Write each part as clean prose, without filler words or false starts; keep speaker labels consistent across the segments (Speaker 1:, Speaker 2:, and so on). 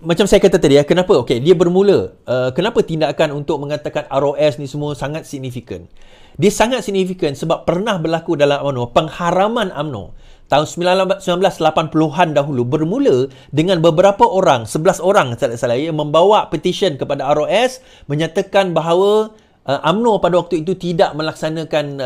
Speaker 1: macam saya kata tadi kenapa? Okey, dia bermula. Kenapa tindakan untuk mengatakan ROS ni semua sangat signifikan? Dia sangat signifikan sebab pernah berlaku dalam UMNO, pengharaman UMNO tahun 1980-an dahulu bermula dengan beberapa orang, 11 orang tak salah ya, membawa petition kepada ROS menyatakan bahawa UMNO pada waktu itu tidak melaksanakan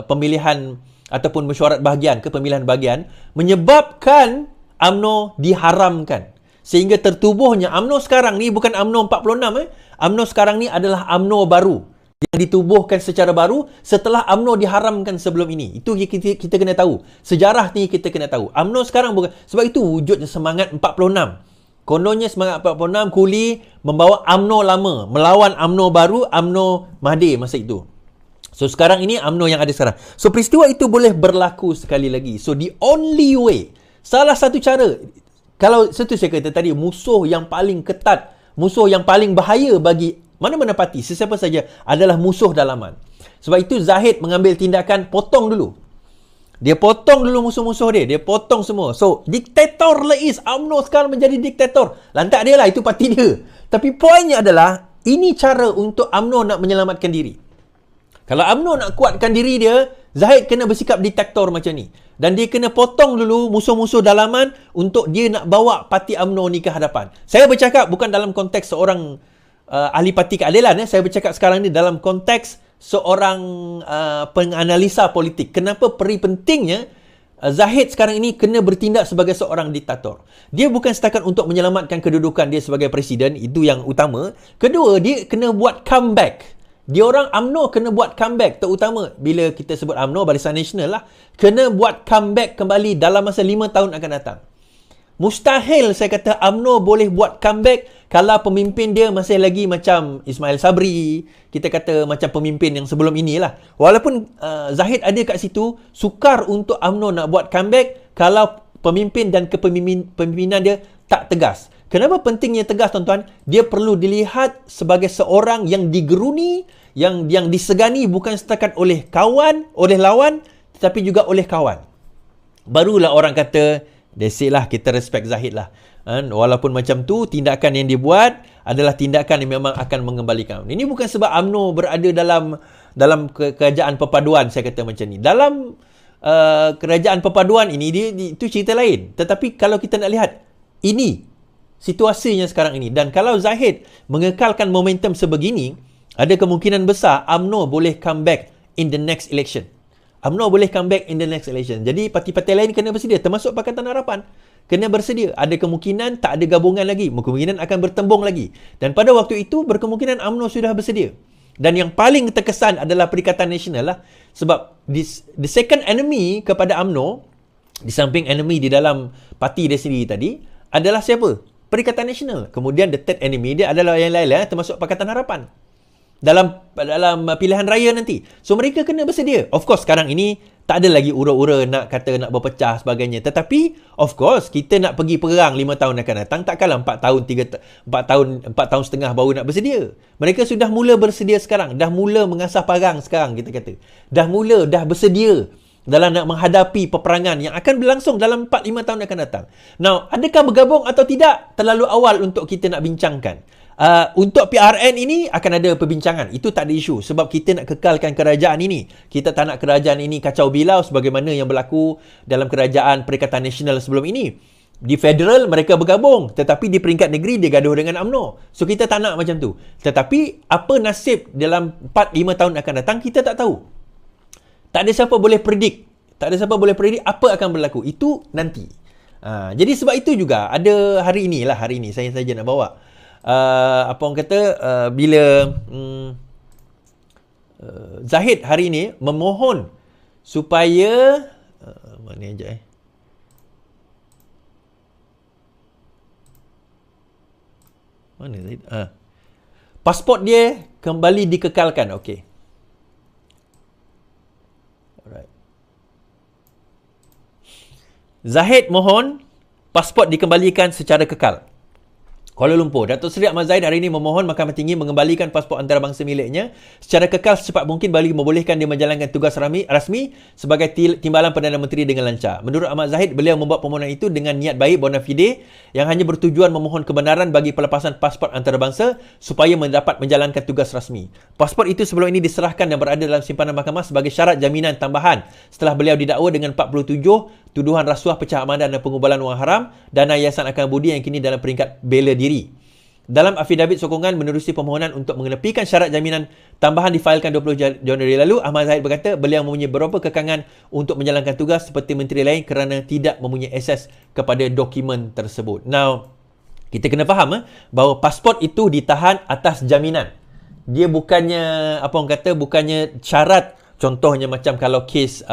Speaker 1: pemilihan ataupun mesyuarat bahagian ke pemilihan bahagian, menyebabkan UMNO diharamkan. Sehingga tertubuhnya UMNO sekarang ni bukan UMNO 46 UMNO sekarang ni adalah UMNO baru yang ditubuhkan secara baru setelah UMNO diharamkan sebelum ini. Itu kita kena tahu. Sejarah ni kita kena tahu. UMNO sekarang bukan, sebab itu wujudnya semangat 46. Kononnya semangat 46 Kuli membawa UMNO lama melawan UMNO baru, UMNO Mahathir masa itu. So sekarang ini UMNO yang ada sekarang. So peristiwa itu boleh berlaku sekali lagi. So the only way, salah satu cara, kalau seperti saya kata tadi, musuh yang paling ketat, musuh yang paling bahaya bagi mana-mana parti, sesiapa saja adalah musuh dalaman. Sebab itu Zahid mengambil tindakan potong dulu. Dia potong dulu musuh-musuh dia. Dia potong semua. So, diktator Lais. UMNO sekarang menjadi diktator. Lantak dia lah. Itu parti dia. Tapi poinnya adalah, ini cara untuk UMNO nak menyelamatkan diri. Kalau UMNO nak kuatkan diri dia, Zahid kena bersikap diktator macam ni. Dan dia kena potong dulu musuh-musuh dalaman untuk dia nak bawa parti UMNO ni ke hadapan. Saya bercakap bukan dalam konteks seorang ahli parti keadilan. Saya bercakap sekarang ni dalam konteks seorang penganalisa politik. Kenapa pentingnya Zahid sekarang ini kena bertindak sebagai seorang diktator. Dia bukan setakat untuk menyelamatkan kedudukan dia sebagai presiden, itu yang utama. Kedua, dia kena buat comeback. Dia orang UMNO kena buat comeback, terutama bila kita sebut UMNO, Barisan Nasional lah, kena buat comeback kembali dalam masa 5 tahun akan datang. Mustahil saya kata UMNO boleh buat comeback kalau pemimpin dia masih lagi macam Ismail Sabri, kita kata macam pemimpin yang sebelum inilah. Walaupun Zahid ada kat situ, sukar untuk UMNO nak buat comeback kalau pemimpin dan kepemimpinan dia tak tegas. Kenapa pentingnya tegas, tuan-tuan? Dia perlu dilihat sebagai seorang yang digeruni, yang disegani bukan setakat oleh kawan, oleh lawan, tetapi juga oleh kawan. Barulah orang kata, that's it lah, kita respect Zahid lah. Walaupun macam tu, tindakan yang dia buat adalah tindakan yang memang akan mengembalikan. Ini bukan sebab UMNO berada dalam kerajaan perpaduan, saya kata macam ni. Dalam kerajaan perpaduan ini, itu cerita lain. Tetapi kalau kita nak lihat, ini situasinya sekarang ini. Dan kalau Zahid mengekalkan momentum sebegini, ada kemungkinan besar UMNO boleh come back in the next election. UMNO boleh come back in the next election. Jadi parti-parti lain kena bersedia, termasuk Pakatan Harapan kena bersedia. Ada kemungkinan tak ada gabungan lagi, kemungkinan akan bertembung lagi. Dan pada waktu itu berkemungkinan UMNO sudah bersedia. Dan yang paling terkesan adalah Perikatan Nasional lah. Sebab the second enemy kepada UMNO, di samping enemy di dalam parti dia sendiri tadi, adalah siapa? Perikatan Nasional. Kemudian the third enemy dia adalah yang lain-lain, termasuk Pakatan Harapan. Dalam pilihan raya nanti. So mereka kena bersedia. Of course sekarang ini tak ada lagi ura-ura nak kata nak berpecah sebagainya. Tetapi of course kita nak pergi perang 5 tahun akan datang, takkanlah 4 tahun setengah baru nak bersedia. Mereka sudah mula bersedia sekarang. Dah mula mengasah parang sekarang, kita kata. Dah bersedia dalam nak menghadapi peperangan yang akan berlangsung dalam 4-5 tahun akan datang. Now, adakah bergabung atau tidak? Terlalu awal untuk kita nak bincangkan. Untuk PRN ini akan ada perbincangan. Itu tak ada isu. Sebab kita nak kekalkan kerajaan ini. Kita tak nak kerajaan ini kacau bilau sebagaimana yang berlaku dalam kerajaan Perikatan Nasional sebelum ini. Di federal mereka bergabung. Tetapi di peringkat negeri dia gaduh dengan UMNO. So kita tak nak macam tu. Tetapi apa nasib dalam 4-5 tahun akan datang, kita tak tahu. Tak ada siapa boleh predict. Apa akan berlaku. Itu nanti. Jadi sebab itu juga ada hari ini saya saja nak bawa. Apa orang kata, bila Zahid hari ini memohon supaya mana aja mana Zahid? Pasport dia kembali dikekalkan. Okey. Zahid mohon pasport dikembalikan secara kekal. Kuala Lumpur. Datuk Seri Ahmad Zahid hari ini memohon Mahkamah Tinggi mengembalikan pasport antarabangsa miliknya secara kekal secepat mungkin bagi membolehkan dia menjalankan tugas rasmi sebagai timbalan Perdana Menteri dengan lancar. Menurut Ahmad Zahid, beliau membuat permohonan itu dengan niat baik bona fide yang hanya bertujuan memohon kebenaran bagi pelepasan pasport antarabangsa supaya mendapat menjalankan tugas rasmi. Pasport itu sebelum ini diserahkan dan berada dalam simpanan mahkamah sebagai syarat jaminan tambahan setelah beliau didakwa dengan 47 tuduhan rasuah, pecah amanan dan pengubalan wang haram, dana Yayasan Akal Budi yang kini dalam peringkat bela diri. Dalam afidavit sokongan menerusi permohonan untuk mengenepikan syarat jaminan tambahan difailkan 20 Januari lalu, Ahmad Zahid berkata beliau mempunyai beberapa kekangan untuk menjalankan tugas seperti menteri lain kerana tidak mempunyai akses kepada dokumen tersebut. Now, kita kena faham bahawa pasport itu ditahan atas jaminan. Dia bukannya, apa orang kata, bukannya syarat. Contohnya macam kalau kes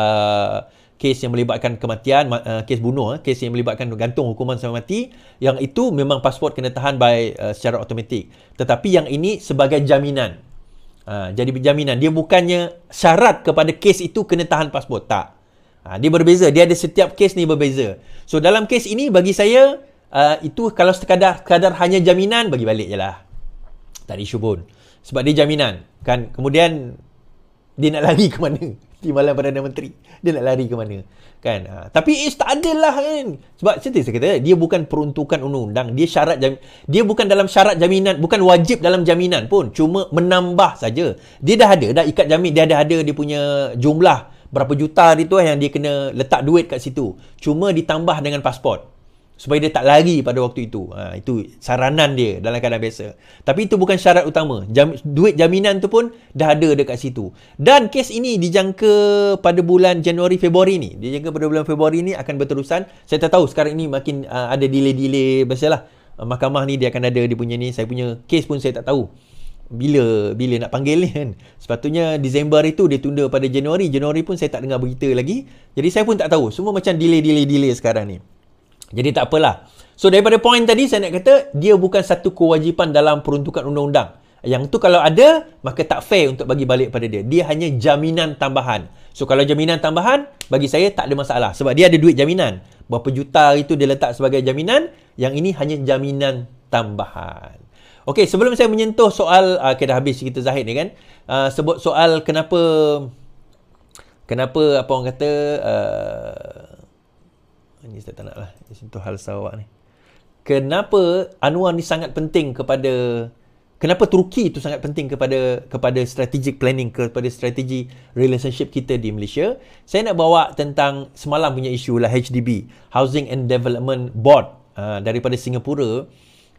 Speaker 1: yang melibatkan kematian, kes bunuh, kes yang melibatkan gantung hukuman sampai mati, yang itu memang pasport kena tahan secara automatik. Tetapi yang ini sebagai jaminan. Jadi jaminan. Dia bukannya syarat kepada kes itu kena tahan pasport. Tak. Dia berbeza. Dia ada setiap kes ni berbeza. So dalam kes ini bagi saya, itu kalau sekadar hanya jaminan, bagi balik je lah. Tak ada isu pun. Sebab dia jaminan. Kan? Kemudian dia nak lari ke mana? Timbalan Perdana Menteri. Dia nak lari ke mana? Kan? Tapi tak adil lah kan. Sebab saya kata, dia bukan peruntukan undang-undang. Dia syarat dia bukan dalam syarat jaminan, bukan wajib dalam jaminan pun. Cuma menambah saja. Dia dah ikat jamin, dia ada dia punya jumlah berapa juta itu yang dia kena letak duit kat situ. Cuma ditambah dengan pasport. Supaya dia tak lari pada waktu itu. Itu saranan dia dalam keadaan biasa. Tapi itu bukan syarat utama. Duit jaminan tu pun dah ada dekat situ. Dan kes ini dijangka pada bulan Januari, Februari ni. Dijangka pada bulan Februari ni akan berterusan. Saya tak tahu sekarang ini makin ada delay-delay. Biasalah. Mahkamah ni dia akan ada dia punya ni. Saya punya kes pun saya tak tahu. Bila nak panggil ni kan. Sepatutnya Disember itu dia tunda pada Januari. Januari pun saya tak dengar berita lagi. Jadi saya pun tak tahu. Semua macam delay sekarang ni. Jadi tak apalah. So daripada poin tadi saya nak kata dia bukan satu kewajipan dalam peruntukan undang-undang. Yang tu kalau ada, maka tak fair untuk bagi balik pada dia. Dia hanya jaminan tambahan. So kalau jaminan tambahan, bagi saya tak ada masalah. Sebab dia ada duit jaminan. Berapa juta itu dia letak sebagai jaminan. Yang ini hanya jaminan tambahan. Okey, sebelum saya menyentuh soal, dah habis cerita Zahid ni kan. Sebut soal kenapa apa orang kata, ini saya tak nak lah sentuh hal Sarawak ni. Kenapa Anwar ni sangat penting kenapa Turki itu sangat penting kepada strategic planning, kepada strategi relationship kita di Malaysia. Saya nak bawa tentang semalam punya isu lah, HDB, Housing and Development Board daripada Singapura,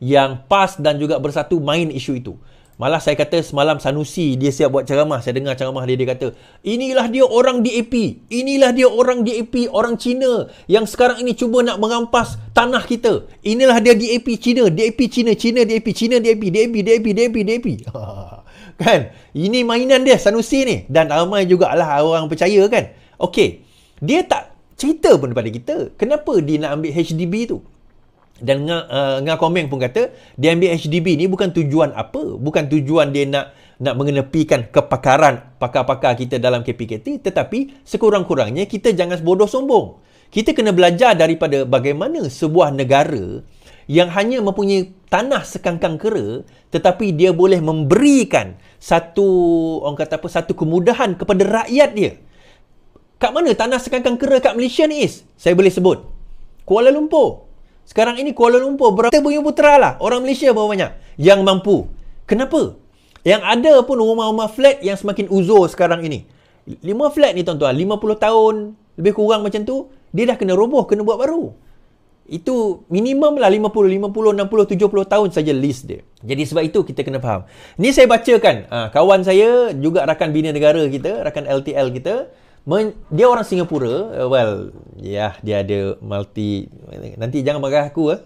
Speaker 1: yang PAS dan juga Bersatu main isu itu. Malah saya kata semalam Sanusi dia siap buat ceramah. Saya dengar ceramah dia kata, inilah dia orang DAP. Inilah dia orang DAP, orang Cina yang sekarang ini cuba nak merampas tanah kita. Inilah dia DAP Cina, DAP Cina, Cina DAP, Cina DAP, DAP. Kan? Ini mainan dia Sanusi ni. Dan ramai jugalah orang percaya kan. Okey. Dia tak cerita pun kepada kita kenapa dia nak ambil HDB tu. Dan Ngah Komeng pun kata dia ambil HDB ni bukan tujuan apa, bukan tujuan dia nak mengenepikan kepakaran pakar-pakar kita dalam KPKT, tetapi sekurang-kurangnya kita jangan bodoh sombong. Kita kena belajar daripada bagaimana sebuah negara yang hanya mempunyai tanah sekangkang kera, tetapi dia boleh memberikan satu kemudahan kepada rakyat dia. Kat mana tanah sekangkang kera kat Malaysia ni is? Saya boleh sebut Kuala Lumpur. Sekarang ini Kuala Lumpur berapa Bumi Putera lah. Orang Malaysia berapa banyak yang mampu. Kenapa? Yang ada pun rumah-rumah flat yang semakin uzur sekarang ini. 5 flat ni tuan-tuan, 50 tahun lebih kurang macam tu, dia dah kena roboh, kena buat baru. Itu minimum lah 50, 60, 70 tahun saja list dia. Jadi sebab itu kita kena faham. Ni saya bacakan, kawan saya juga rakan bina negara kita, rakan LTL kita, dia orang Singapura. Dia ada multi, nanti jangan marah aku.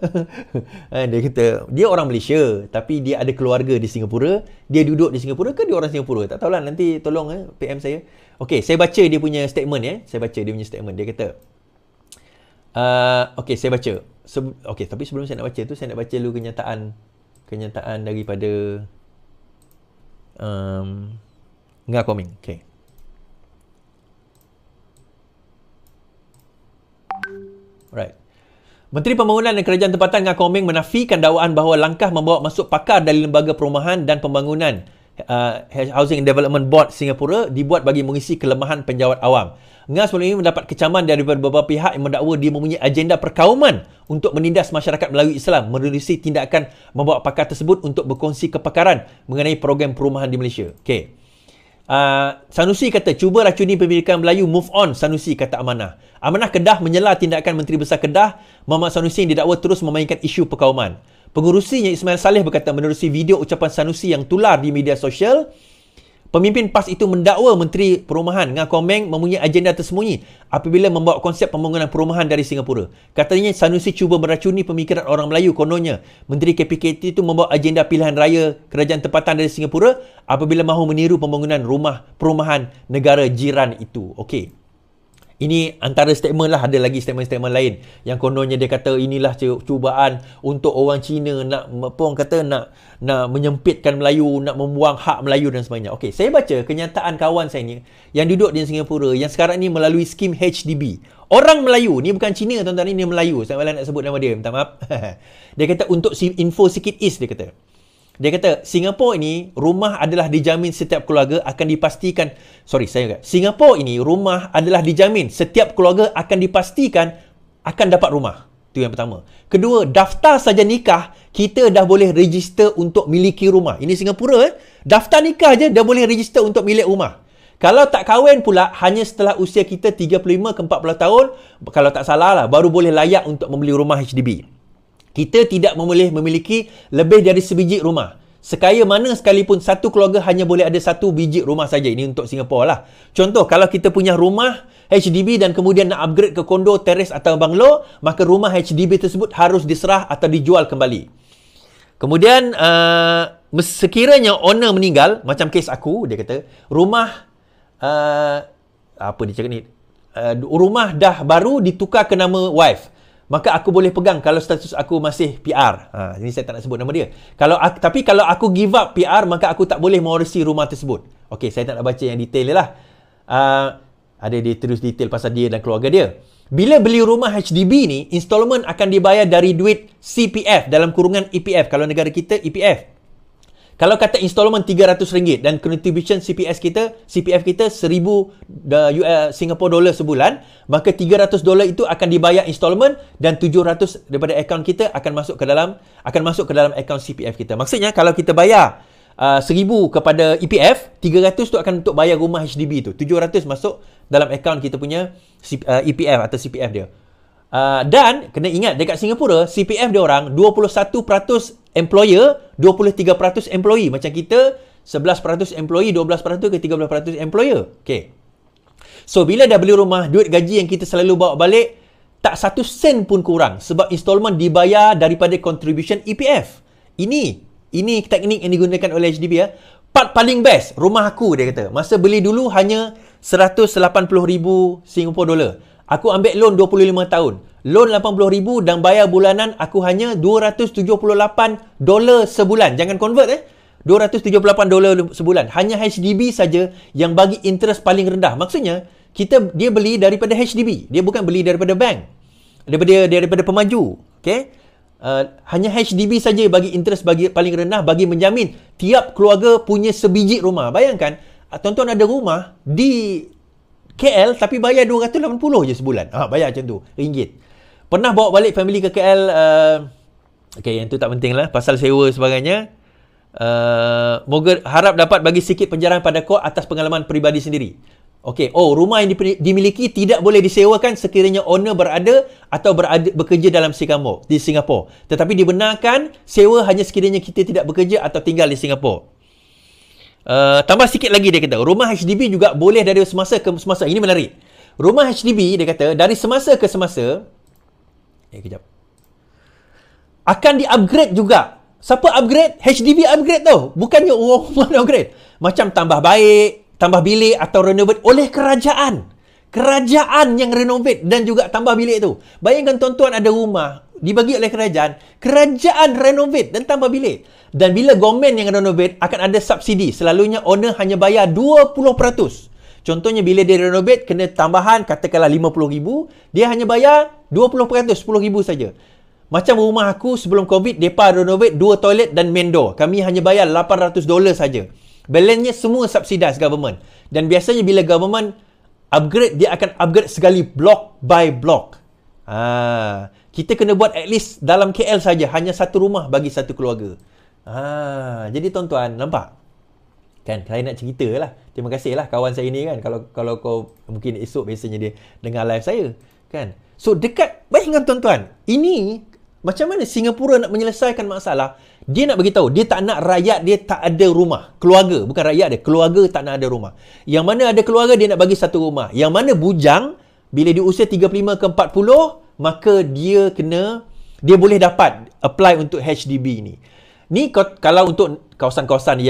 Speaker 1: Dia kata dia orang Malaysia tapi dia ada keluarga di Singapura. Dia duduk di Singapura ke dia orang Singapura? Tak tahulah, nanti tolong PM saya. Okey, saya baca dia punya statement Saya baca dia punya statement. Dia kata okey, saya baca. Okey, tapi sebelum saya nak baca tu, saya nak baca dulu kenyataan daripada Ngah Komeng. Okey. Right. Menteri Pembangunan dan Kerajaan Tempatan Ngah Kong Meng menafikan dakwaan bahawa langkah membawa masuk pakar dari Lembaga Perumahan dan Pembangunan Housing and Development Board Singapura dibuat bagi mengisi kelemahan penjawat awam. Ngah sebelum ini mendapat kecaman daripada beberapa pihak yang mendakwa dia mempunyai agenda perkauman untuk menindas masyarakat melalui Islam, menerusi tindakan membawa pakar tersebut untuk berkongsi kepakaran mengenai program perumahan di Malaysia. Okey. Sanusi kata, cuba racuni pendidikan Melayu, move on, Sanusi kata Amanah. Amanah Kedah menyela tindakan Menteri Besar Kedah, Muhammad Sanusi yang didakwa terus memainkan isu perkauman. Pengurusinya Ismail Saleh berkata menerusi video ucapan Sanusi yang tular di media sosial, pemimpin PAS itu mendakwa Menteri Perumahan Ngah Kong Meng mempunyai agenda tersembunyi apabila membawa konsep pembangunan perumahan dari Singapura. Katanya Sanusi cuba meracuni pemikiran orang Melayu, kononnya Menteri KPKT itu membawa agenda pilihan raya kerajaan tempatan dari Singapura apabila mahu meniru pembangunan rumah perumahan negara jiran itu. Okey. Ini antara statement lah, ada lagi statement-statement lain yang kononnya dia kata inilah cubaan untuk orang Cina nak apa orang kata nak menyempitkan Melayu, nak membuang hak Melayu dan sebagainya. Okey, saya baca kenyataan kawan saya ni yang duduk di Singapura yang sekarang ni melalui skim HDB. Orang Melayu, ni bukan Cina tuan-tuan, ni Melayu. Saya malah nak sebut nama dia, minta maaf. Dia kata untuk info sikit dia kata. Dia kata, Singapura ini, rumah adalah dijamin setiap keluarga akan dipastikan. Singapura ini, rumah adalah dijamin setiap keluarga akan dipastikan akan dapat rumah. Itu yang pertama. Kedua, daftar saja nikah, kita dah boleh register untuk miliki rumah. Ini Singapura, daftar nikah je, dah boleh register untuk milik rumah. Kalau tak kahwin pula, hanya setelah usia kita 35 ke 40 tahun, kalau tak salah lah, baru boleh layak untuk membeli rumah HDB. Kita tidak boleh memiliki lebih dari sebiji rumah. Sekaya mana sekalipun satu keluarga hanya boleh ada satu biji rumah saja. Ini untuk Singapura lah. Contoh, kalau kita punya rumah HDB dan kemudian nak upgrade ke kondo, teres atau banglo, maka rumah HDB tersebut harus diserah atau dijual kembali. Kemudian, sekiranya owner meninggal, macam kes aku, dia kata, rumah, apa dia cakap ni? Rumah dah baru ditukar ke nama wife. Maka aku boleh pegang kalau status aku masih PR. Ini saya tak nak sebut nama dia. Tapi kalau aku give up PR, maka aku tak boleh mewarisi rumah tersebut. Okey, saya tak nak baca yang detail lah. Ada dia terus detail pasal dia dan keluarga dia. Bila beli rumah HDB ni, installment akan dibayar dari duit CPF dalam kurungan EPF. Kalau negara kita, EPF. Kalau kata installment RM300 dan contribution CPF kita $1,000 Singapore dollar sebulan, maka $300 itu akan dibayar installment dan $700 daripada akaun kita akan masuk ke dalam akaun CPF kita. Maksudnya kalau kita bayar $1,000 kepada EPF, $300 tu akan untuk bayar rumah HDB tu. $700 masuk dalam akaun kita punya EPF atau CPF dia. Dan kena ingat dekat Singapura CPF dia orang 21% employer, 23% employee. Macam kita 11% employee, 12% ke 13% employer. Okay. So bila dah beli rumah, duit gaji yang kita selalu bawa balik tak 1 sen pun kurang sebab installment dibayar daripada contribution EPF. Ini teknik yang digunakan oleh HDB ya. Part paling best rumah aku, dia kata. Masa beli dulu hanya 180,000 Singapore dollar. Aku ambil loan 25 tahun. Loan 80,000 dan bayar bulanan aku hanya $278 sebulan. Jangan convert $278 sebulan. Hanya HDB saja yang bagi interest paling rendah. Maksudnya, dia beli daripada HDB. Dia bukan beli daripada bank. Daripada pemaju. Okay? Hanya HDB saja bagi interest paling rendah bagi menjamin tiap keluarga punya sebiji rumah. Bayangkan, tuan-tuan ada rumah di KL tapi bayar 280 je sebulan. Bayar macam tu, ringgit. Pernah bawa balik family ke KL, yang tu tak penting lah, pasal sewa sebagainya. Moga harap dapat bagi sikit penjarahan pada kau atas pengalaman peribadi sendiri. Rumah yang dimiliki tidak boleh disewakan sekiranya owner berada atau bekerja dalam di Singapura. Tetapi dibenarkan sewa hanya sekiranya kita tidak bekerja atau tinggal di Singapura. Tambah sikit lagi dia kata, rumah HDB juga boleh dari semasa ke semasa. Ini menarik. Rumah HDB dia kata dari semasa ke semasa kejap. Akan di-upgrade juga. Siapa upgrade? HDB upgrade tau. Bukannya orang rumah upgrade. Macam tambah baik, tambah bilik atau renovate oleh kerajaan. Kerajaan yang renovate dan juga tambah bilik tu. Bayangkan tuan-tuan ada rumah dibagi oleh kerajaan renovate dan tambah bilik. Dan bila government yang renovate akan ada subsidi. Selalunya owner hanya bayar 20%. Contohnya bila dia renovate kena tambahan katakanlah 50,000, dia hanya bayar 20%, 10,000 saja. Macam rumah aku sebelum COVID, mereka renovate 2 toilet dan main door. Kami hanya bayar $800 saja. Balance-nya semua subsidize government. Dan biasanya bila government upgrade, dia akan upgrade sekali block by block. Kita kena buat at least dalam KL saja, hanya satu rumah bagi satu keluarga. Jadi tuan-tuan, nampak? Kan, saya nak cerita lah. Terima kasih lah kawan saya ni kan. Kalau kau mungkin esok biasanya dia dengar live saya. Kan? So dekat, bayangkan tuan-tuan, ini macam mana Singapura nak menyelesaikan masalah. Dia nak bagi tahu, dia tak nak rakyat dia tak ada rumah. Keluarga, bukan rakyat dia, keluarga tak nak ada rumah. Yang mana ada keluarga, dia nak bagi satu rumah. Yang mana bujang, bila dia usia 35 ke 40, maka dia boleh dapat apply untuk HDB ni. Ni kalau untuk kawasan-kawasan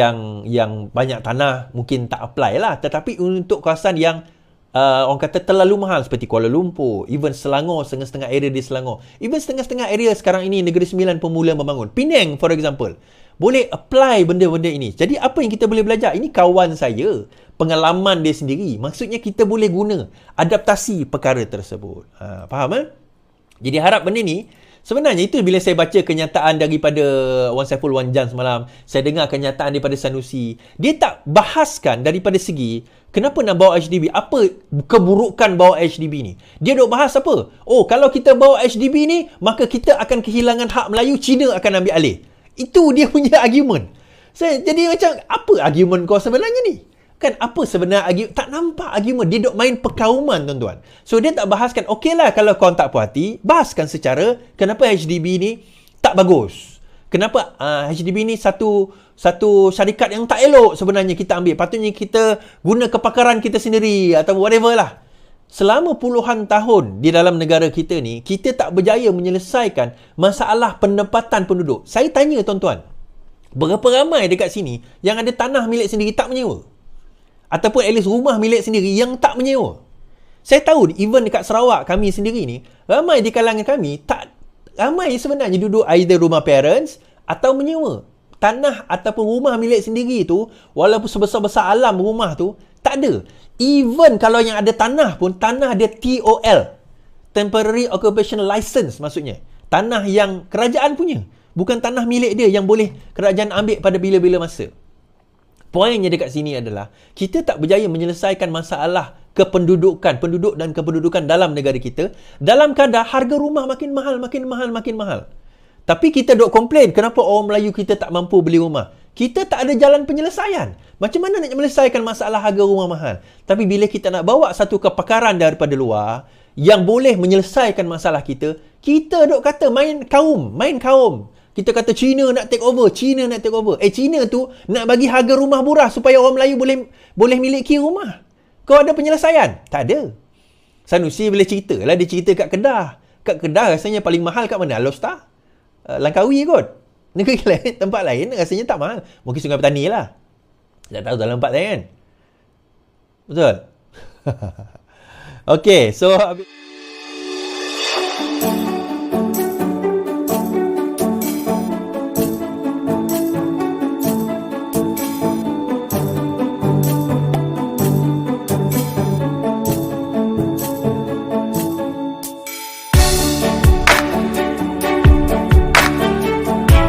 Speaker 1: yang banyak tanah, mungkin tak apply lah. Tetapi untuk kawasan yang orang kata terlalu mahal seperti Kuala Lumpur, even Selangor, setengah-setengah area di Selangor, even setengah-setengah area sekarang ini Negeri Sembilan pemula membangun, Penang for example, boleh apply benda-benda ini. Jadi apa yang kita boleh belajar? Ini kawan saya, pengalaman dia sendiri. Maksudnya kita boleh guna adaptasi perkara tersebut. Faham? Jadi harap benda ni, sebenarnya itu bila saya baca kenyataan daripada Wan Saiful Wan Jan semalam, saya dengar kenyataan daripada Sanusi, dia tak bahaskan daripada segi kenapa nak bawa HDB, apa keburukan bawa HDB ni. Dia duk bahas apa? Oh, kalau kita bawa HDB ni, maka kita akan kehilangan hak Melayu, Cina akan ambil alih. Itu dia punya argument. Jadi macam, apa argument kau sebenarnya ni? Kan apa sebenarnya argument? Tak nampak argument. Dia duk main perkauman, tuan-tuan. So, dia tak bahaskan, okeylah kalau kau tak puas hati, bahaskan secara kenapa HDB ni tak bagus. Kenapa HDB ni satu syarikat yang tak elok sebenarnya kita ambil. Patutnya kita guna kepakaran kita sendiri atau whatever lah. Selama puluhan tahun di dalam negara kita ni, kita tak berjaya menyelesaikan masalah pendapatan penduduk. Saya tanya tuan-tuan, berapa ramai dekat sini yang ada tanah milik sendiri tak menyewa? Ataupun at least rumah milik sendiri yang tak menyewa? Saya tahu even dekat Sarawak kami sendiri ni, ramai di kalangan kami ramai sebenarnya duduk either rumah parents atau menyewa. Tanah ataupun rumah milik sendiri tu, walaupun sebesar-besar alam rumah tu, tak ada. Even kalau yang ada tanah pun, tanah dia TOL, Temporary Occupation License maksudnya. Tanah yang kerajaan punya. Bukan tanah milik dia yang boleh kerajaan ambil pada bila-bila masa. Poinnya dekat sini adalah, kita tak berjaya menyelesaikan masalah penduduk dan kependudukan dalam negara kita, dalam kadar harga rumah makin mahal. Tapi kita duk komplain, kenapa orang Melayu kita tak mampu beli rumah? Kita tak ada jalan penyelesaian. Macam mana nak menyelesaikan masalah harga rumah mahal? Tapi bila kita nak bawa satu kepakaran daripada luar, yang boleh menyelesaikan masalah kita, kita duk kata main kaum. Kita kata China nak take over. China tu nak bagi harga rumah murah supaya orang Melayu boleh miliki rumah. Kau ada penyelesaian? Tak ada. Sanusi boleh cerita lah. Dia cerita kat Kedah. Kat Kedah rasanya paling mahal kat mana? Alostar? Langkawi kot. Negeri lain, tempat lain rasanya tak mahal. Mungkin Sungai Petani lah. Tak tahu dalam tempat lain kan. Betul? Okay, so